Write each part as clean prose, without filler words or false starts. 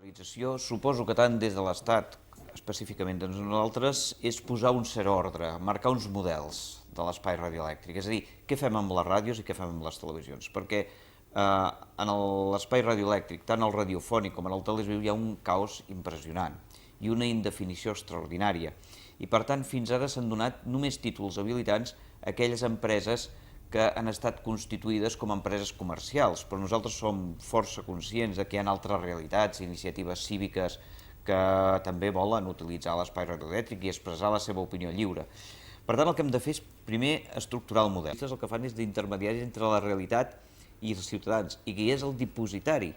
Suposo que tant des de l'Estat, específicament de nosaltres, és posar un cert ordre, marcar uns models de l'espai radioelèctric, és a dir, què fem amb les ràdios i què fem amb les televisions, perquè en l'espai radioelèctric, tant el radiofònic com en el televisiu, hi ha un caos impressionant i una indefinició extraordinària. I per tant, fins ara s'han donat només títols habilitants a aquelles empreses que han estat constituïdes com a empreses comercials, però nosaltres som força conscients que hi ha altres realitats, iniciatives cíviques que també volen utilitzar l'espai radioelèctric i expressar la seva opinió lliure. Per tant, el que hem de fer és primer estructurar el model. El que fan és d'intermediaris entre la realitat i els ciutadans, i qui és el dipositari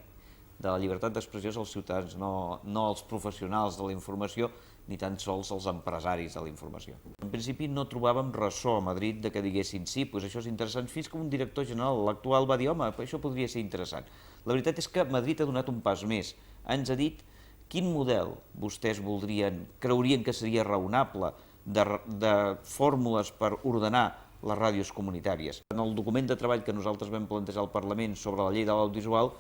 de la llibertat d'expressió als ciutadans, no els professionals de la informació, ni tan sols els empresaris de la informació. En principi no trobàvem ressò a Madrid de que diguessin sí, doncs això és interessant, fins que un director general, l'actual, va dir home, això podria ser interessant. La veritat és que Madrid ha donat un pas més, ens ha dit quin model vostès creurien que seria raonable de fórmules per ordenar les ràdios comunitàries. En el document de treball que nosaltres vam plantejar al Parlament sobre la llei de l'audiovisual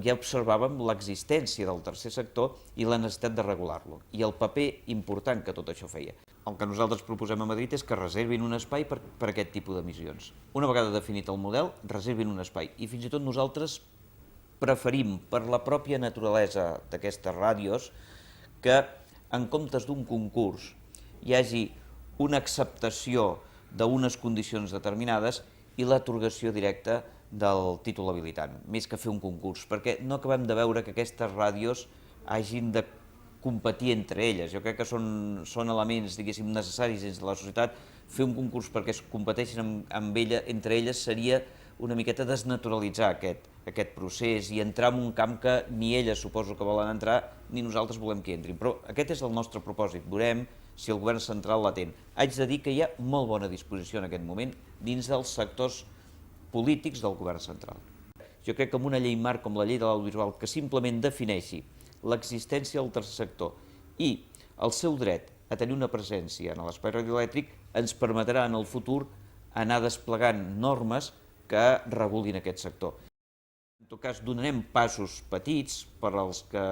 ja observàvem l'existència del tercer sector i la necessitat de regular-lo, i el paper important que tot això feia. El que nosaltres proposem a Madrid és que reservin un espai per aquest tipus d'emissions. Una vegada definit el model, reservin un espai, i fins i tot nosaltres preferim, per la pròpia naturalesa d'aquestes ràdios, que en comptes d'un concurs hi hagi una acceptació d'unes condicions determinades i l'atorgació directa del títol habilitant, més que fer un concurs, perquè no acabem de veure que aquestes ràdios hagin de competir entre elles. Jo crec que són elements, diguéssim, necessaris dins de la societat. Fer un concurs perquè es competeixin entre elles seria una miqueta desnaturalitzar aquest procés i entrar en un camp que ni elles suposo que volen entrar ni nosaltres volem que entrin. Però aquest és el nostre propòsit. Veurem si el govern central l'atén. Haig de dir que hi ha molt bona disposició en aquest moment dins dels sectors polítics del govern central. Jo crec que amb una llei marc com la llei de l'audiovisual que simplement defineixi l'existència del tercer sector i el seu dret a tenir una presència en l'espai radioelèctric ens permetrà en el futur anar desplegant normes que regulin aquest sector. En tot cas, donarem passos petits per als que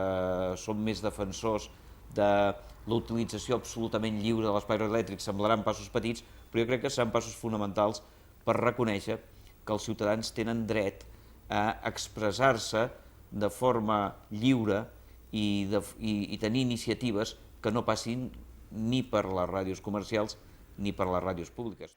som més defensors de la utilització absolutament lliure de l'espai radioelèctric, semblaran passos petits, però jo crec que seran passos fonamentals per reconèixer que els ciutadans tenen dret a expressar-se de forma lliure i tenir iniciatives que no passin ni per les ràdios comercials ni per les ràdios públiques.